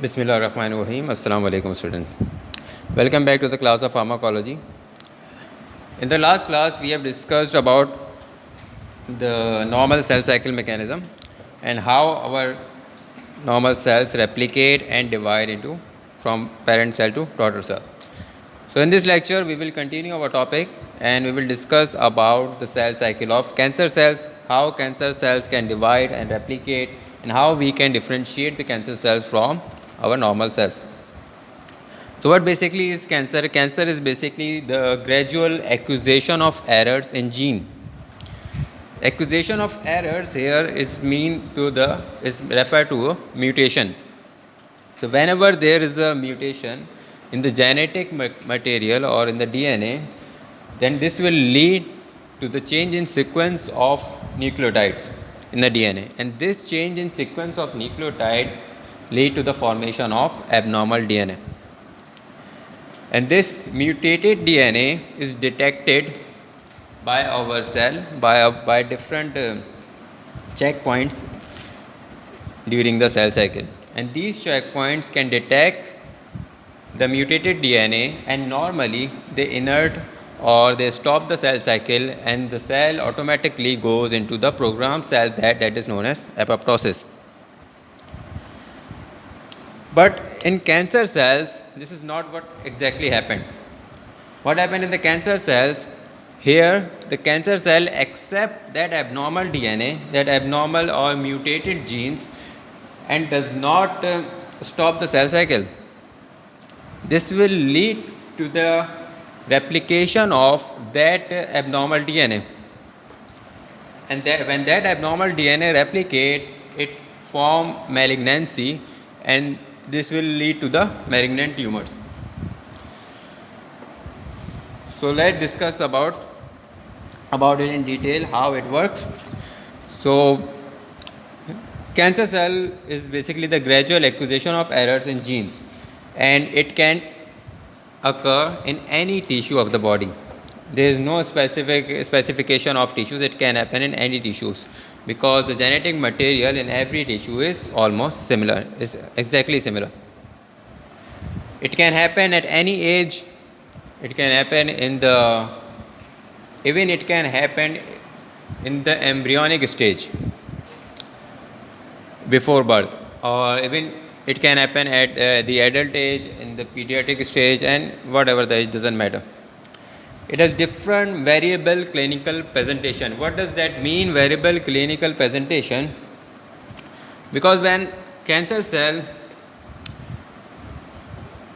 Bismillahirrahmanirrahim. Assalamu alaikum students. Welcome back to the class of pharmacology. In the last class we have discussed about the normal cell cycle mechanism and how our normal cells replicate and divide into from parent cell to daughter cell. So in this lecture we will continue our topic and we will discuss about the cell cycle of cancer cells, how cancer cells can divide and replicate, and how we can differentiate the cancer cells from our normal cells. So what basically is cancer? Cancer is basically the gradual accusation of errors in gene. Accusation of errors here is referred to a mutation. So whenever there is a mutation in the genetic material or in the DNA, then this will lead to the change in sequence of nucleotides in the DNA, and this change in sequence of nucleotide lead to the formation of abnormal DNA. And this mutated DNA is detected by our cell by different checkpoints during the cell cycle, and these checkpoints can detect the mutated DNA, and normally they inert or they stop the cell cycle and the cell automatically goes into the programmed cell that is known as apoptosis. But in cancer cells, this is not what exactly happened. What happened in the cancer cells? Here, the cancer cell accepts that abnormal DNA, that abnormal or mutated genes, and does not stop the cell cycle. This will lead to the replication of that abnormal DNA. And when that abnormal DNA replicates, it forms malignancy, and this will lead to the malignant tumors. So let's discuss about it in detail, how it works. So cancer cell is basically the gradual accusation of errors in genes, and it can occur in any tissue of the body. There is no specification of tissues. It can happen in any tissues because the genetic material in every tissue is almost similar, is exactly similar. It can happen at any age. It can happen it can happen in the embryonic stage before birth, or even it can happen at the adult age, in the pediatric stage, and whatever the age, doesn't matter. It has different variable clinical presentation. What does that mean, variable clinical presentation? Because when cancer cell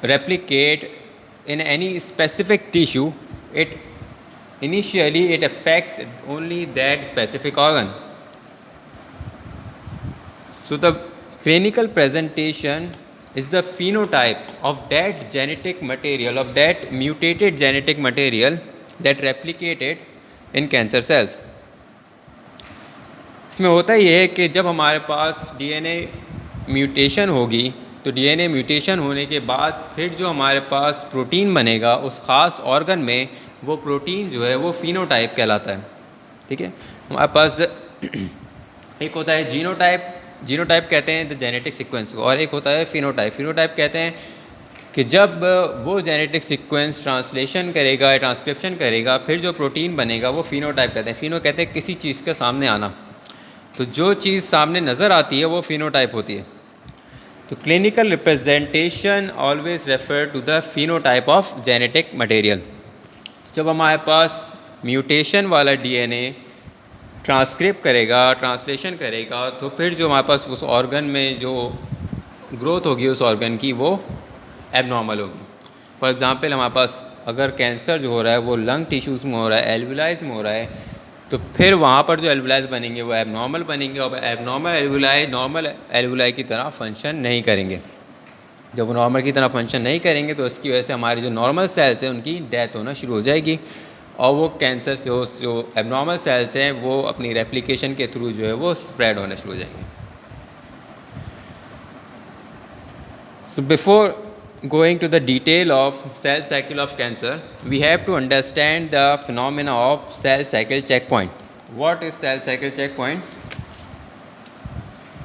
replicate in any specific tissue, it affects only that specific organ. So the clinical presentation is the phenotype of that genetic material, of that mutated genetic material that replicated in cancer cells. इसमें होता ये है कि जब हमारे पास DNA mutation होगी, तो DNA mutation होने के बाद फिर जो हमारे पास प्रोटीन बनेगा उस ख़ास ऑर्गन में, वो प्रोटीन जो है वो फिनोटाइप कहलाता है. ठीक है, हमारे पास एक होता है जीनोटाइप कहते हैं द जेनेटिक सीक्वेंस को, और एक होता है फिनोटाइप कहते हैं कि जब वो जेनेटिक सीक्वेंस ट्रांसलेशन करेगा, ट्रांसक्रिप्शन करेगा, फिर जो प्रोटीन बनेगा वो फिनोटाइप कहते हैं. फिनो कहते हैं किसी चीज़ के सामने आना, तो जो चीज़ सामने नज़र आती है वो फिनोटाइप होती है. तो clinical representation always refer to the phenotype of genetic material. जब हमारे पास म्यूटेशन वाला DNA ट्रांसक्रिप्ट करेगा, ट्रांसलेशन करेगा, तो फिर जो हमारे पास उस ऑर्गन में जो ग्रोथ होगी उस ऑर्गन की, वो एबनॉर्मल होगी. फॉर एग्ज़ाम्पल, हमारे पास अगर कैंसर जो हो रहा है वो लंग टिश्यूज़ में हो रहा है, एल्वुलाइज में हो रहा है, तो फिर वहाँ पर जो एल्वुलाइज बनेंगे वो एबनॉर्मल बनेंगे, और एबनॉर्मल एल्वुलाई नॉर्मल एल्वुलाई की तरह फंक्शन नहीं करेंगे. जब वो नॉर्मल की तरह फंक्शन नहीं करेंगे तो इसकी वजह से हमारे जो नॉर्मल सेल्स हैं उनकी डेथ होना शुरू हो जाएगी, और वो कैंसर से जो एबनॉर्मल सेल्स हैं वो अपनी रेप्लिकेशन के थ्रू जो है वो स्प्रेड होना शुरू हो जाएंगे. So before going to the detail of cell cycle of cancer, we have to understand the phenomena of cell cycle checkpoint. What is cell cycle checkpoint?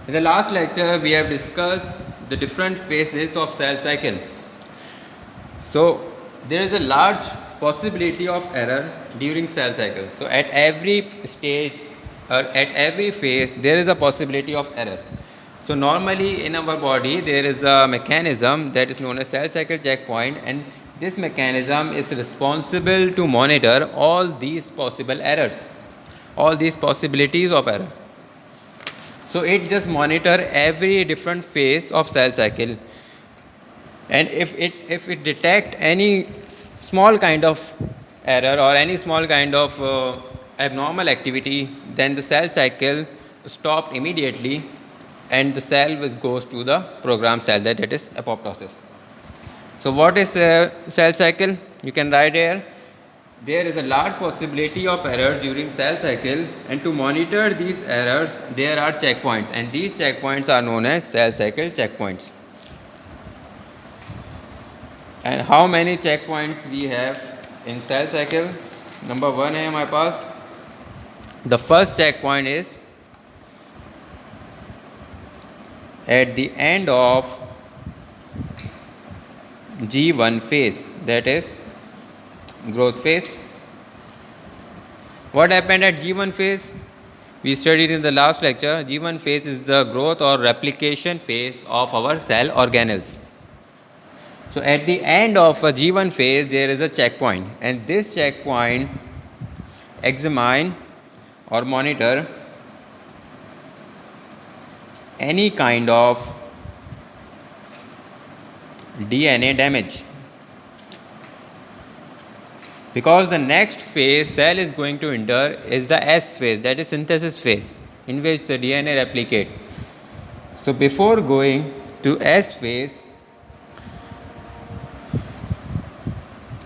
In the last lecture, we have discussed the different phases of cell cycle. So there is a large possibility of error during cell cycle. So at every stage or at every phase there is a possibility of error. So normally in our body there is a mechanism that is known as cell cycle checkpoint, and this mechanism is responsible to monitor all these possible errors, all these possibilities of error. So it just monitor every different phase of cell cycle, and if it detect any small kind of error or any small kind of abnormal activity, then the cell cycle stopped immediately and the cell goes to the programmed cell, that is apoptosis. So what is cell cycle? You can write here. There is a large possibility of errors during cell cycle, and to monitor these errors there are checkpoints, and these checkpoints are known as cell cycle checkpoints. And how many checkpoints we have in cell cycle? Number 1 है हमारे पास. The first checkpoint is at the end of G1 phase, that is growth phase. What happened at G1 phase? We studied in the last lecture. G1 phase is the growth or replication phase of our cell organelles. So at the end of a G1 phase there is a checkpoint, and this checkpoint examine or monitor any kind of DNA damage, because the next phase cell is going to enter is the S phase, that is synthesis phase, in which the DNA replicate. So before going to S phase,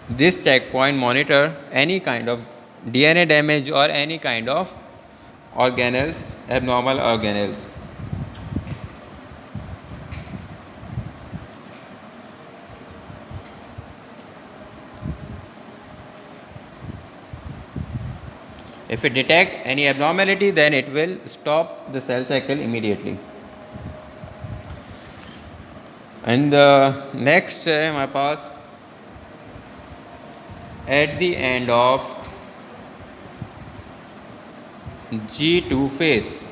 this checkpoint monitor any kind of DNA damage or any kind of organelles, abnormal organelles. If it detect any abnormality, then it will stop the cell cycle immediately. And the next my pass, at the end of G2 phase.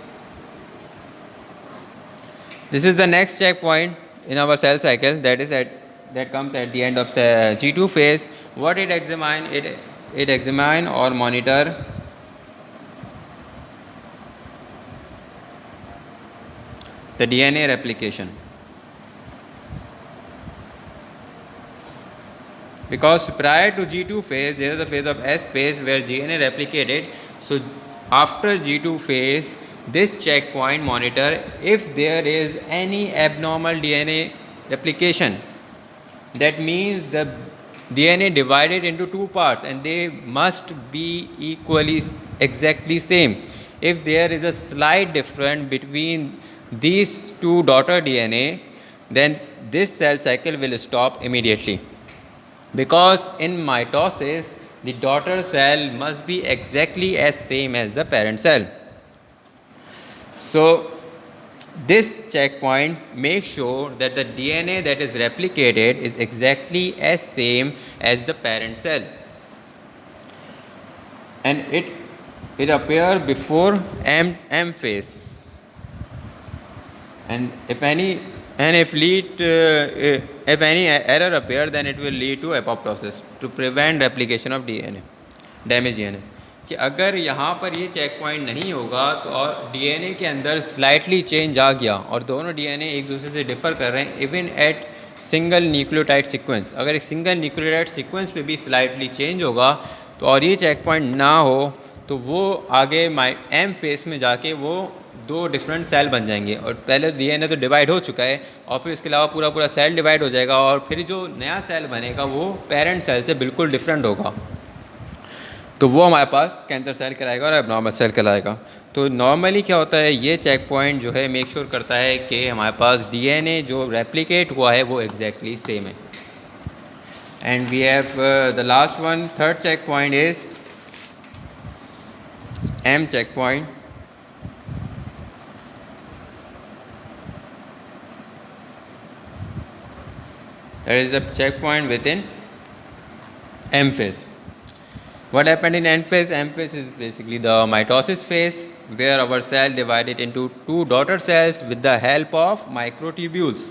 This is the next checkpoint in our cell cycle, that comes at the end of G2 phase. What it examine? It examine or monitor the DNA replication, because prior to G2 phase there is a phase of S phase where DNA replicated. So after G2 phase, this checkpoint monitor if there is any abnormal DNA replication. That means the DNA divided into two parts and they must be equally exactly same. If there is a slight difference between these two daughter DNA, then this cell cycle will stop immediately, because in mitosis the daughter cell must be exactly as same as the parent cell. So this checkpoint makes sure that the DNA that is replicated is exactly as same as the parent cell, and it appears before M phase. And if any error appear, then it will lead to apoptosis, to prevent replication of DNA, damage DNA. कि अगर यहाँ पर ये check point नहीं होगा तो और DNA के अंदर स्लाइटली चेंज आ गया और दोनों DNA एक दूसरे से डिफ़र कर रहे हैं even at single nucleotide sequence, अगर एक सिंगल न्यूक्लियोटाइड सीक्वेंस पे भी स्लाइटली चेंज होगा तो और ये चेक पॉइंट ना हो तो वो आगे M फेस में जाके वो दो डिफरेंट सेल बन जाएंगे, और पहले DNA तो डिवाइड हो चुका है और फिर इसके अलावा पूरा सेल डिवाइड हो जाएगा, और फिर जो नया सेल बनेगा वो पेरेंट सेल से बिल्कुल डिफरेंट होगा, तो वो हमारे पास कैंसर सेल कहलाएगा और एबनॉर्मल सेल कहलाएगा. तो नॉर्मली क्या होता है, ये चेक पॉइंट जो है मेक श्योर करता है कि हमारे पास DNA जो रेप्लिकेट हुआ है वो एग्जैक्टली सेम है. And we have the last one, third check point is M check point. That is the checkpoint within M phase. What happened in M phase? M phase is basically the mitosis phase, where our cell divided into two daughter cells with the help of microtubules.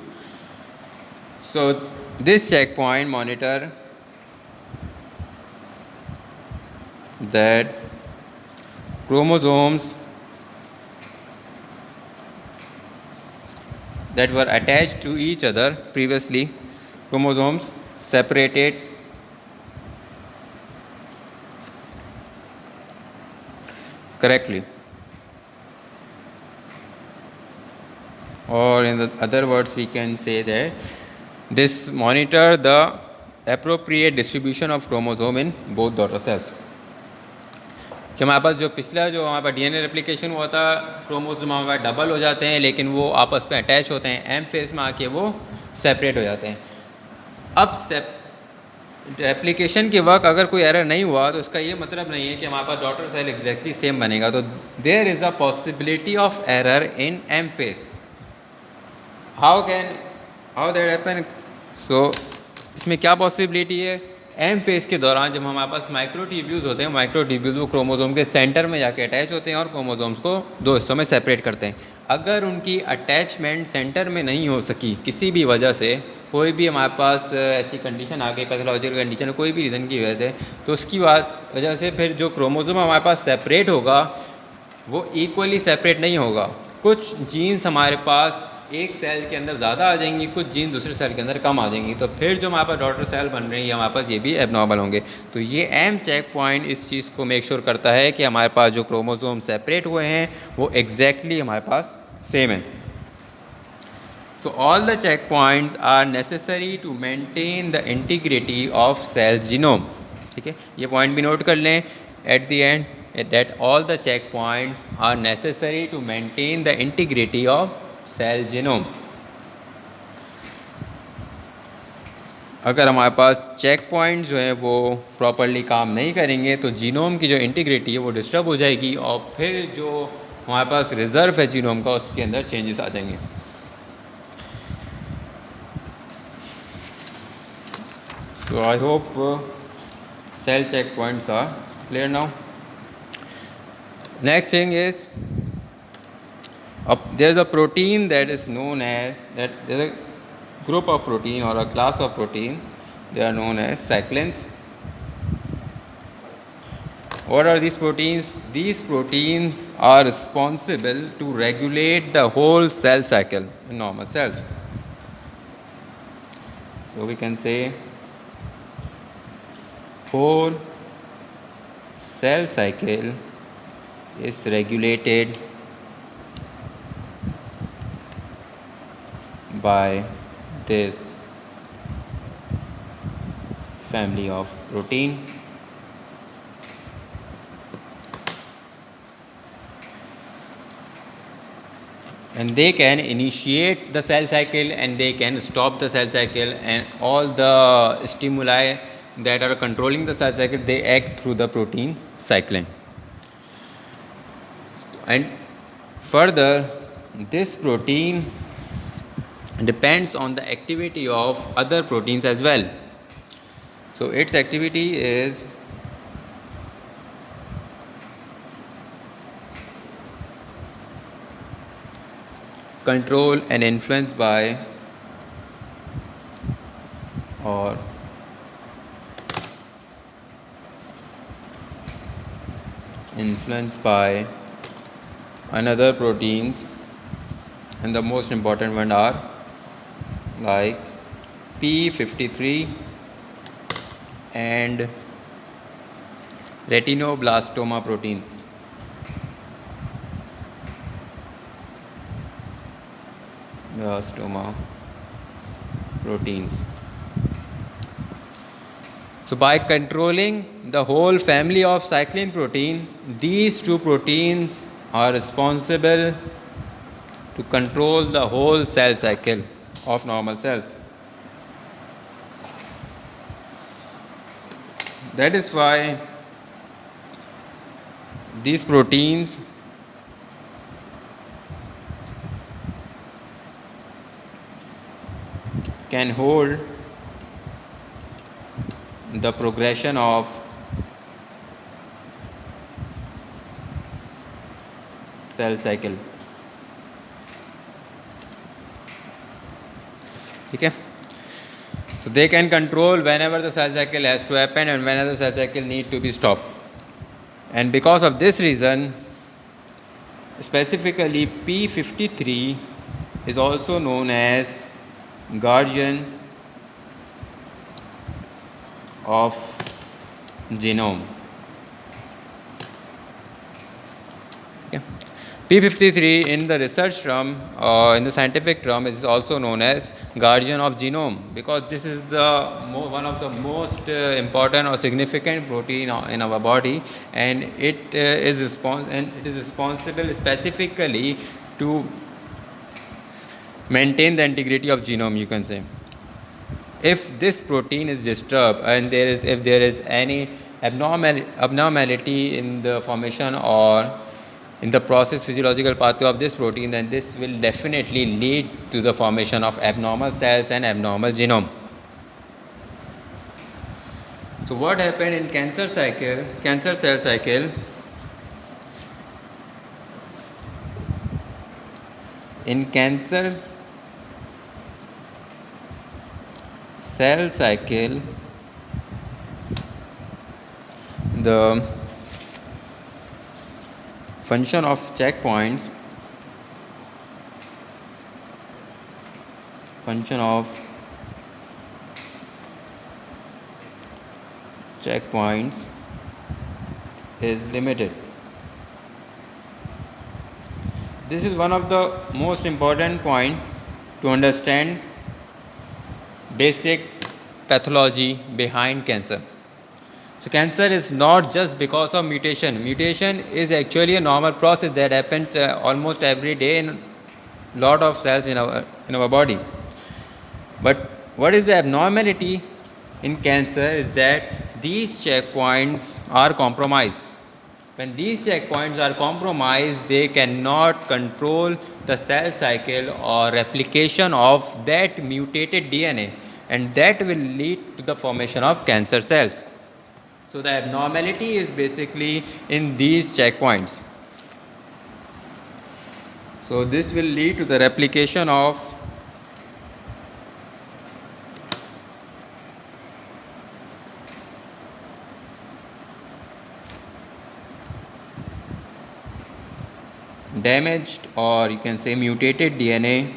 So this checkpoint monitor that chromosomes that were attached to each other previously, chromosomes separated correctly, or in the other words we can say that this monitor the appropriate distribution of chromosome in both daughter cells. कि हमारे पास जो पिछला जो हमारे पास DNA replication हुआ था, chromosome हमारे पास double हो जाते हैं लेकिन वो आपस में अटैच होते हैं, एम फेज में आके वो सेपरेट हो जाते हैं. अब रेप्लिकेशन के वक्त अगर कोई एरर नहीं हुआ तो इसका ये मतलब नहीं है कि हमारे पास डॉटर सेल एग्जैक्टली सेम बनेगा. तो there is a possibility of error in M phase. How that happen? So इसमें क्या पॉसिबिलिटी है? एम फेज के दौरान जब हमारे पास माइक्रोट्यूब्यूल्स होते हैं, माइक्रोट्यूब्यूल्स वो क्रोमोसोम के सेंटर में जाके अटैच होते हैं और क्रोमोसोम्स को दो हिस्सों में सेपरेट करते हैं. अगर उनकी अटैचमेंट सेंटर में नहीं हो सकी किसी भी वजह से, कोई भी हमारे पास ऐसी कंडीशन आ गई, पैथोलॉजिकल कंडीशन, कोई भी रीज़न की वजह से, तो उसकी वजह से फिर जो क्रोमोसोम हमारे पास सेपरेट होगा वो इक्वली सेपरेट नहीं होगा. कुछ जीन्स हमारे पास एक सेल के अंदर ज़्यादा आ जाएंगी, कुछ जीन दूसरे सेल के अंदर कम आ जाएंगी. तो फिर जो हमारे पास डॉटर सेल बन रही है हमारे पास ये भी एबनॉर्मल होंगे. तो ये एम चेक पॉइंट इस चीज़ को मेक श्योर करता है कि हमारे पास जो क्रोमोसोम सेपरेट हुए हैं वो एग्जैक्टली हमारे पास सेम है. So all the checkpoints are necessary to maintain the integrity of cell genome. ठीक है, ये पॉइंट भी नोट कर लें at the end that all the checkpoints are necessary to maintain the integrity of cell genome. अगर हमारे पास check point जो है वो प्रॉपरली काम नहीं करेंगे तो जीनोम की जो इंटीग्रिटी है वो डिस्टर्ब हो जाएगी और फिर जो हमारे पास रिज़र्व है जीनोम का उसके अंदर चेंजेस आ जाएंगे. So I hope cell checkpoints are clear now. Next thing is there is a protein that is known as that there is a group of protein or a class of protein. They are known as cyclins. What are these proteins? These proteins are responsible to regulate the whole cell cycle in normal cells. So we can say whole cell cycle is regulated by this family of protein. And they can initiate the cell cycle and they can stop the cell cycle, and all the stimuli that are controlling the cell cycle, they act through the protein cyclin. And further, this protein depends on the activity of other proteins as well. So its activity is controlled and influenced by or influenced by another proteins, and the most important one are like P53 and retinoblastoma proteins. Blastoma proteins. So by controlling the whole family of cyclin protein, these two proteins are responsible to control the whole cell cycle of normal cells. That is why these proteins can hold the progression of cell cycle. Okay. So they can control whenever the cell cycle has to happen and whenever the cell cycle need to be stopped. And because of this reason, specifically P53 is also known as guardian of genome. Okay. P53 in the research term, in the scientific term, is also known as guardian of genome, because this is the one of the most important or significant protein in our body, and it is responsible specifically to maintain the integrity of genome, you can say. If this protein is disturbed and if there is any abnormality in the formation or in the process physiological pathway of this protein, then this will definitely lead to the formation of abnormal cells and abnormal genome. So what happened in cancer cell cycle? In cancer cell cycle, the function of checkpoints is limited. This is one of the most important point to understand basic pathology behind cancer. So cancer is not just because of mutation. Mutation is actually a normal process that happens almost every day in a lot of cells in our body. But what is the abnormality in cancer is that these checkpoints are compromised. When these checkpoints are compromised, they cannot control the cell cycle or replication of that mutated DNA, and that will lead to the formation of cancer cells. So the abnormality is basically in these checkpoints. So this will lead to the replication of damaged, or you can say mutated DNA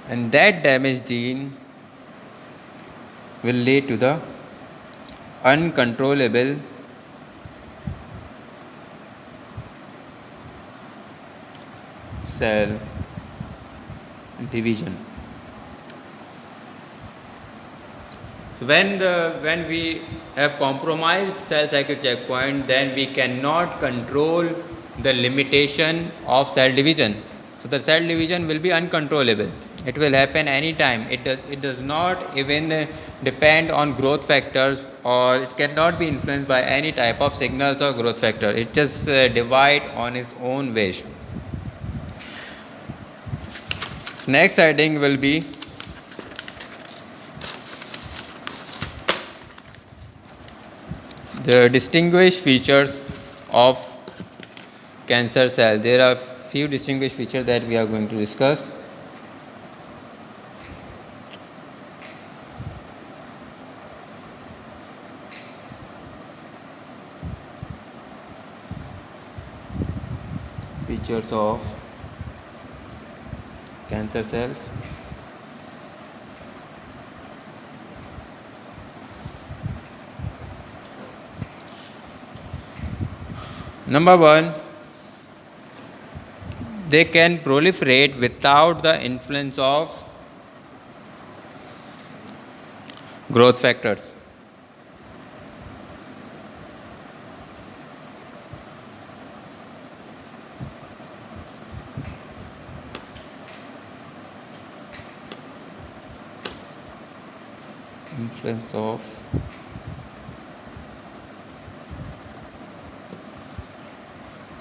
and that damaged gene will lead to the uncontrollable cell division. So when we have compromised cell cycle checkpoint, then we cannot control the limitation of cell division. So the cell division will be uncontrollable. It will happen anytime. It does not even depend on growth factors, or it cannot be influenced by any type of signals or growth factor. It just divide on its own way. Next heading will be the distinguished features of cancer cell. There are few distinguished features that we are going to discuss. Features of cancer cells. Number one, they can proliferate without the influence of growth factors. Influence of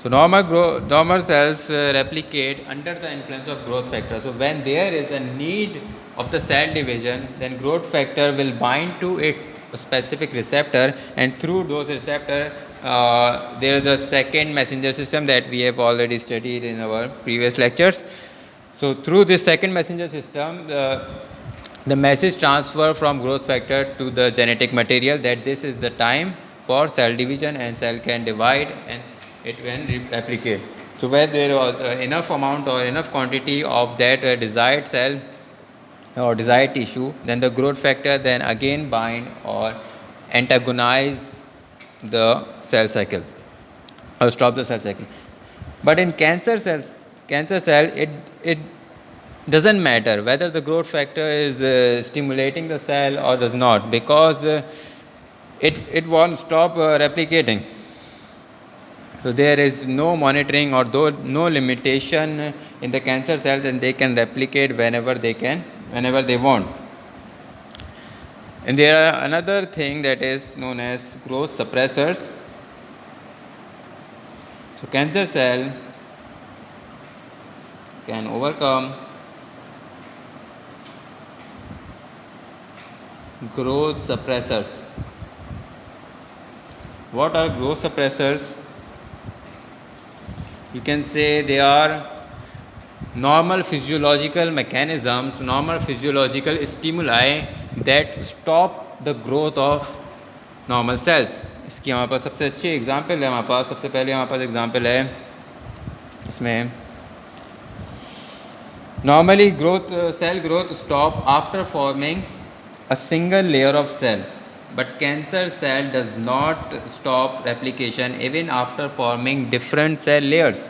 So normal cells replicate under the influence of growth factor. So when there is a need of the cell division, then growth factor will bind to its specific receptor, and through those receptor there is a second messenger system that we have already studied in our previous lectures. So through this second messenger system, the message transfer from growth factor to the genetic material that this is the time for cell division and cell can divide and it can replicate. So where there was enough amount or enough quantity of that desired cell or desired tissue, then the growth factor then again bind or antagonize the cell cycle or stop the cell cycle. But in cancer cell, it doesn't matter whether the growth factor is stimulating the cell or does not, because it won't stop replicating. So there is no monitoring or no limitation in the cancer cells, and they can replicate whenever they want. And there are another thing that is known as growth suppressors. So cancer cell can overcome growth suppressors. What are growth suppressors? You can say they are normal physiological mechanisms, normal physiological stimuli that stop the growth of normal cells. इसकी हमारे पास सबसे अच्छी example है, सबसे पहले हमारे पास example है इसमें normally cell growth stop after forming a single layer of cell, but cancer cell does not stop replication even after forming different cell layers.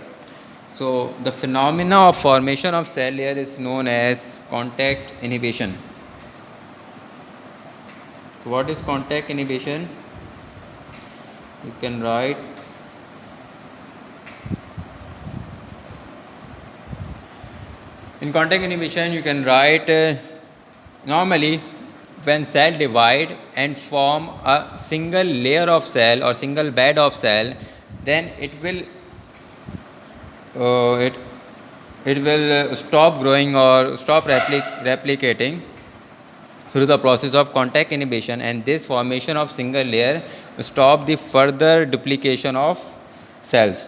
So the phenomena of formation of cell layer is known as contact inhibition. What is contact inhibition? You can write in contact inhibition, you can write normally when cell divide and form a single layer of cell or single bed of cell, then it will stop growing or stop replicating through the process of contact inhibition, and this formation of single layer stop the further duplication of cells.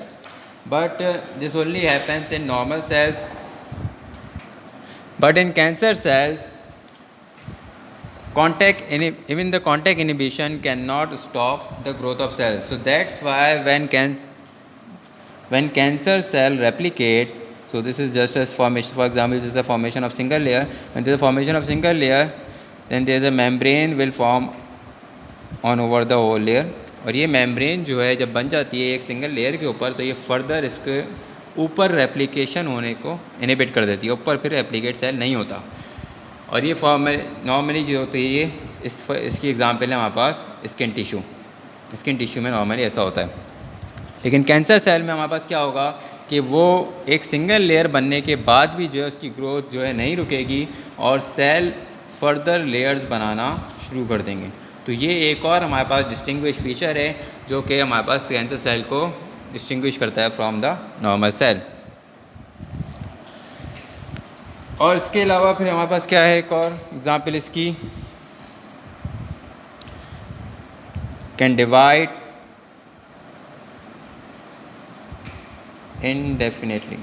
But this only happens in normal cells. But in cancer cells, even the contact inhibition cannot stop the growth of cells. So that's why when cancer cell replicate, so this is just as formation, for example, this is the formation of single layer. When there is a formation of single layer, then there is a membrane will form on over the whole layer, और ये membrane जो है जब बन जाती है एक single layer के ऊपर, तो ये फर्दर इसके ऊपर रेप्लिकेशन होने को इनहिबिट कर देती है, ऊपर फिर रेप्लिकेट सेल नहीं होता. और ये फॉर्म नॉर्मली जो होती है ये इसकी एग्जांपल है हमारे पास स्किन टिश्यू में नॉर्मली ऐसा होता है. लेकिन कैंसर सेल में हमारे पास क्या होगा कि वो एक सिंगल लेयर बनने के बाद भी जो है उसकी ग्रोथ जो है नहीं रुकेगी और सेल फर्दर लेयर्स बनाना शुरू कर देंगे. तो ये एक और हमारे पास डिस्टिंग्विश फीचर है जो कि हमारे पास कैंसर सेल को डिस्टिंग्विश करता है फ्रॉम द नॉर्मल सेल. और इसके अलावा फिर हमारे पास क्या है एक और एग्जांपल इसकी, कैन डिवाइड indefinitely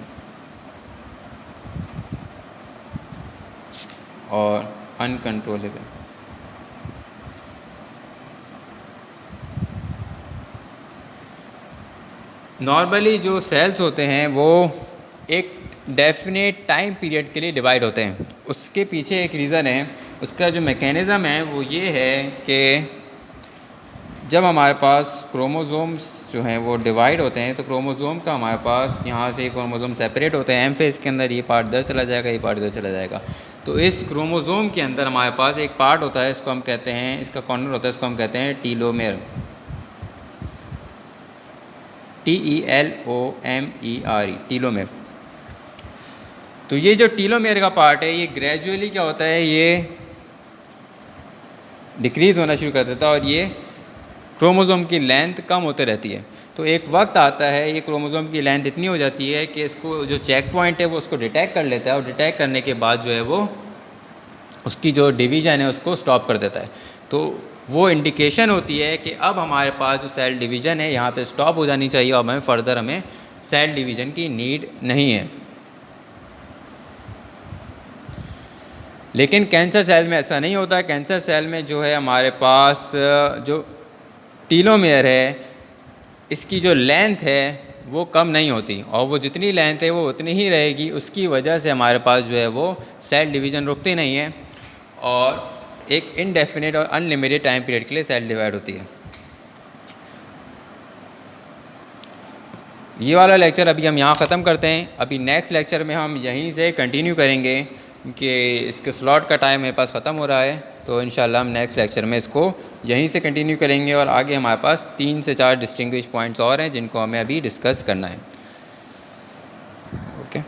और uncontrollable. नॉर्मली जो सेल्स होते हैं वो एक डेफिनेट टाइम पीरियड के लिए डिवाइड होते हैं. उसके पीछे एक रीज़न है, उसका जो मैकेनिज़्म है वो ये है कि जब हमारे पास क्रोमोसोम्स जो हैं वो डिवाइड होते हैं, तो क्रोमोसोम का हमारे पास यहाँ से क्रोमोसोम सेपरेट होते हैं, एम फेज के अंदर ये पार्ट इधर चला जाएगा, ये पार्ट इधर चला जाएगा. तो इस क्रोमोसोम के अंदर हमारे पास एक पार्ट होता है, इसको हम कहते हैं, इसका कॉर्नर होता है, इसको हम कहते हैं टीलोमेर, TELOMERE, टीलोमेर. तो ये जो टीलोमेर का पार्ट है ये ग्रेजुअली क्या होता है, ये डिक्रीज़ होना शुरू कर देता है और ये क्रोमोसोम की लेंथ कम होते रहती है. तो एक वक्त आता है, ये क्रोमोसोम की लेंथ इतनी हो जाती है कि इसको जो चेक पॉइंट है वो उसको डिटेक्ट कर लेता है, और डिटेक्ट करने के बाद जो है वो उसकी जो डिवीज़न है उसको स्टॉप कर देता है। तो वो इंडिकेशन होती है कि अब हमारे पास जो सेल डिवीज़न है यहाँ पे स्टॉप हो जानी चाहिए, और हमें फर्दर हमें सेल डिवीज़न की नीड नहीं है। लेकिन कैंसर सेल में ऐसा नहीं होता। कैंसर सेल में जो है हमारे पास जो टीलोमेयर है, इसकी जो लेंथ है वो कम नहीं होती, और वो जितनी लेंथ है वो उतनी ही रहेगी। उसकी वजह से हमारे पास जो है वो सेल डिवीज़न रुकती नहीं है, और एक इनडेफिनेट और अनलिमिटेड टाइम पीरियड के लिए सेल डिवाइड होती है। ये वाला लेक्चर अभी हम यहाँ ख़त्म करते हैं। अभी नेक्स्ट लेक्चर में हम यहीं से कंटिन्यू करेंगे कि इसके स्लॉट का टाइम मेरे पास ख़त्म हो रहा है, तो इंशाल्लाह हम नेक्स्ट लेक्चर में इसको यहीं से कंटिन्यू करेंगे। और आगे हमारे पास 3 से 4 डिस्टिंग्विश पॉइंट्स और हैं जिनको हमें अभी डिस्कस करना है। ओके।